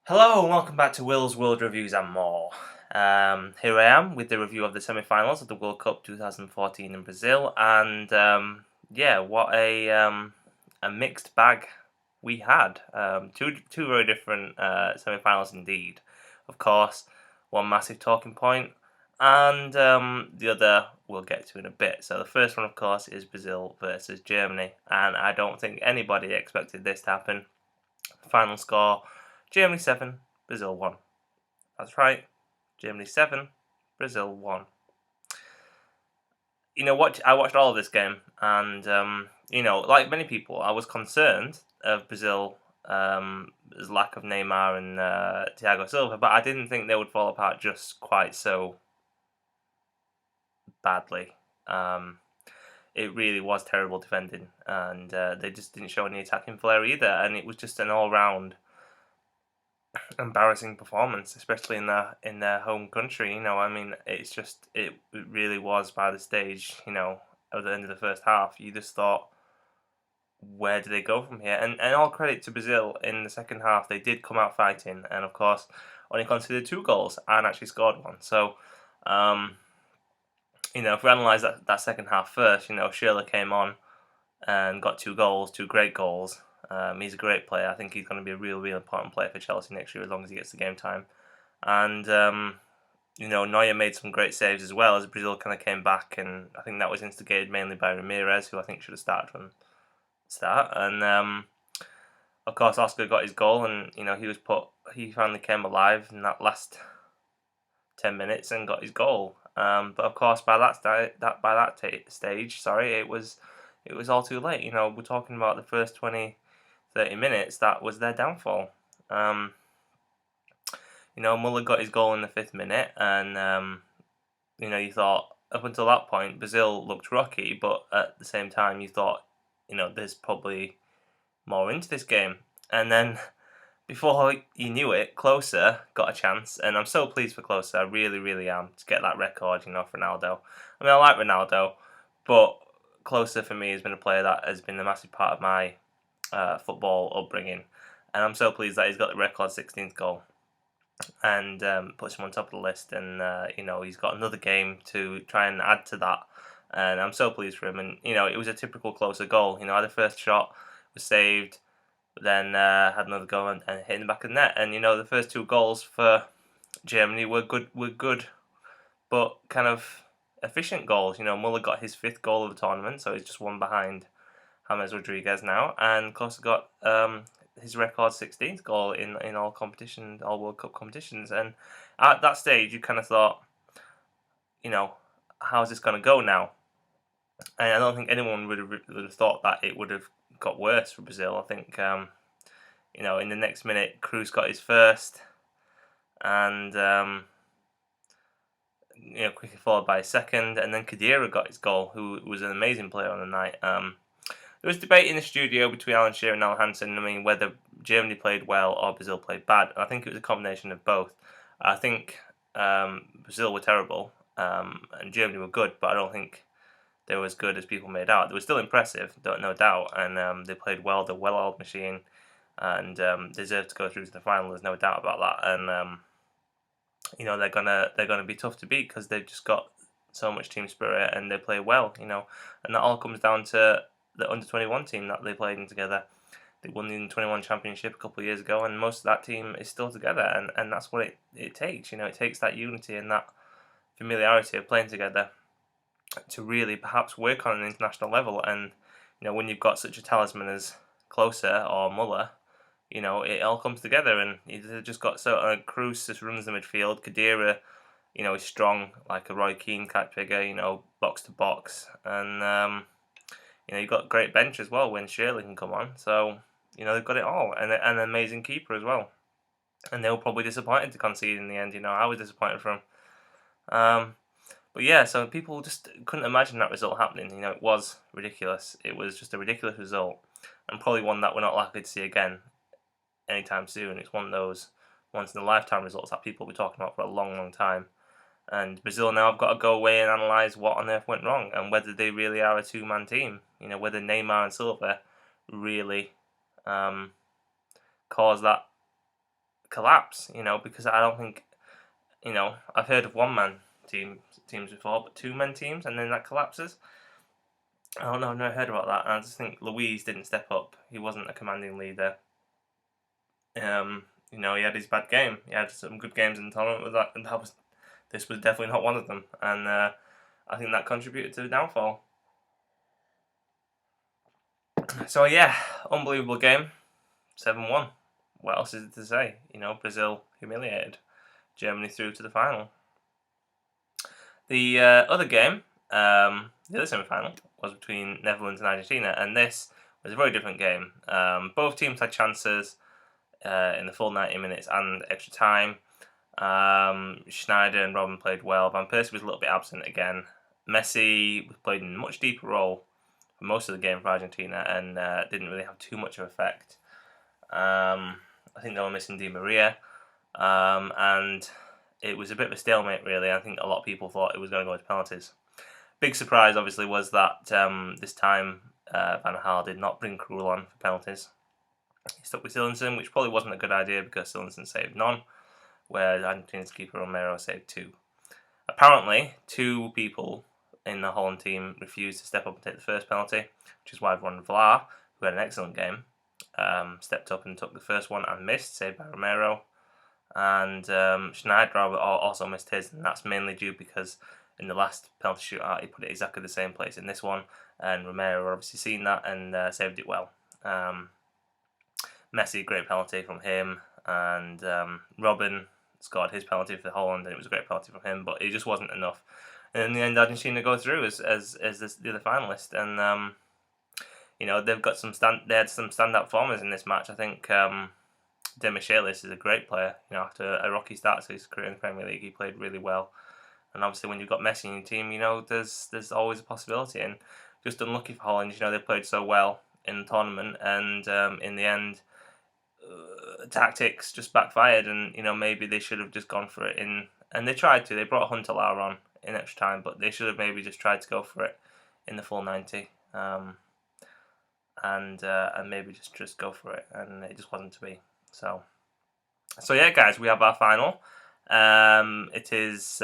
Hello and welcome back to Will's World Reviews and more. Here I am with the review of the semi-finals of the World Cup 2014 in Brazil, and yeah, what a mixed bag we had. Two very different semi-finals indeed. Of course, one massive talking point, and the other we'll get to in a bit. So the first one, of course, is Brazil versus Germany, and I don't think anybody expected this to happen. Final score: Germany 7, Brazil 1. That's right, Germany 7, Brazil 1. I watched all of this game, and like many people, I was concerned of Brazil's lack of Neymar and Thiago Silva, but I didn't think they would fall apart just quite so badly. Um, it really was terrible defending, and they just didn't show any attacking flair either, and it was just an all-round embarrassing performance, especially in their home country. I mean, it really was by the stage. At the end of the first half, you just thought, where do they go from here? And all credit to Brazil in the second half, they did come out fighting, and of course, only considered 2 goals and actually scored one. So, um, if we analyse that second half first, Schürrle came on and got 2 goals, 2 great goals. He's a great player. I think he's going to be a real important player for Chelsea next year as long as he gets the game time. And Neuer made some great saves as well as Brazil kind of came back, and I think that was instigated mainly by Ramirez, who I think should have started from the start. And of course, Oscar got his goal, and he finally came alive in that last 10 minutes and got his goal. But of course, by that stage, it was all too late. We're talking about the first 20, 30 minutes. That was their downfall. Muller got his goal in the 5th minute, and you thought up until that point Brazil looked rocky, but at the same time you thought, there's probably more into this game. And then before you knew it, Klose got a chance, and I'm so pleased for Klose. I really, really am, to get that record, for Ronaldo. I mean, I like Ronaldo, but Klose for me has been a player that has been a massive part of my football upbringing, and I'm so pleased that he's got the record 16th goal and puts him on top of the list. And he's got another game to try and add to that, and I'm so pleased for him. And it was a typical Klose goal. Had the first shot, was saved, but then had another go and hit in the back of the net. And the first 2 goals for Germany were good, but kind of efficient goals. Muller got his 5th goal of the tournament, so he's just one behind James Rodriguez now, and Klose got his record 16th goal in all competitions, all World Cup competitions. And at that stage, you kind of thought, how's this going to go now? And I don't think anyone would have thought that it would have got worse for Brazil. I think, in the next minute, Cruz got his first, and quickly followed by his second, and then Khedira got his goal, who was an amazing player on the night. There was debate in the studio between Alan Shearer and Al Hansen. I mean, whether Germany played well or Brazil played bad. I think it was a combination of both. I think Brazil were terrible and Germany were good, but I don't think they were as good as people made out. They were still impressive, no doubt, and they played well. They're a well-oiled machine, and deserve to go through to the final. There's no doubt about that. And they're gonna be tough to beat because they've just got so much team spirit and they play well. And that all comes down to the under-21 team that they played in together. They won the under-21 championship a couple of years ago, and most of that team is still together, and that's what it takes. It takes that unity and that familiarity of playing together to really perhaps work on an international level. And when you've got such a talisman as Klose or Muller, it all comes together, and they've just got Cruz just runs the midfield. Khedira, is strong like a Roy Keane type figure, box to box, and you've got a great bench as well when Shirley can come on. So, they've got it all. And an amazing keeper as well. And they were probably disappointed to concede in the end. I was disappointed for them. But yeah, so people just couldn't imagine that result happening. It was ridiculous. It was just a ridiculous result. And probably one that we're not likely to see again anytime soon. It's one of those once-in-a-lifetime results that people will be talking about for a long, long time. And Brazil now have got to go away and analyse what on earth went wrong and whether they really are a two-man team. Whether Neymar and Silva really caused that collapse. Because I don't think I've heard of one-man teams before, but two-man teams, and then that collapses. I don't know. I've never heard about that. And I just think Luis didn't step up. He wasn't a commanding leader. He had his bad game. He had some good games in the tournament with that, and this was definitely not one of them. And I think that contributed to the downfall. So yeah, unbelievable game, 7-1. What else is it to say? Brazil humiliated Germany through to the final. The other game, the other semi-final, was between Netherlands and Argentina, and this was a very different game. Both teams had chances in the full 90 minutes and extra time. Schneider and Robben played well. Van Persie was a little bit absent again. Messi played in a much deeper role for most of the game for Argentina and didn't really have too much of effect. I think they were missing Di Maria, and it was a bit of a stalemate, really. I think a lot of people thought it was going to go to penalties. Big surprise, obviously, was that this time Van Gaal did not bring Krul on for penalties. He stuck with Sillenson, which probably wasn't a good idea because Sillenson saved none, whereas Argentina's keeper Romero saved 2. Apparently, 2 people in the Holland team refused to step up and take the first penalty, which is why Van Vlaar, who had an excellent game, stepped up and took the first one and missed, saved by Romero. And Schneider also missed his, and that's mainly due because in the last penalty shootout he put it exactly the same place in this one, and Romero obviously seen that and saved it well. Messi, great penalty from him, and Robben scored his penalty for Holland, and it was a great penalty from him, but it just wasn't enough. And in the end, Argentina go through as the other finalist, and they've got they had some standout performers in this match. I think De Michelis is a great player. After a rocky start to his career in the Premier League, he played really well. And obviously, when you've got Messi in your team, there's always a possibility. And just unlucky for Holland, they played so well in the tournament, and in the end, tactics just backfired. And maybe they should have just gone for it and they tried to. They brought Huntelaar on in extra time, but they should have maybe just tried to go for it in the full 90. And maybe just go for it, and it just wasn't to be. So yeah, guys, we have our final. It is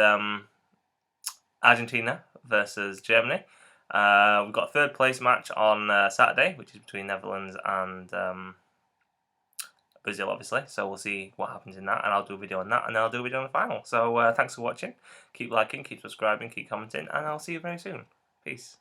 Argentina versus Germany. We've got a third place match on Saturday, which is between Netherlands and Brazil, obviously. So we'll see what happens in that, and I'll do a video on that, and then I'll do a video on the final. So thanks for watching. Keep liking, keep subscribing, keep commenting, and I'll see you very soon. Peace.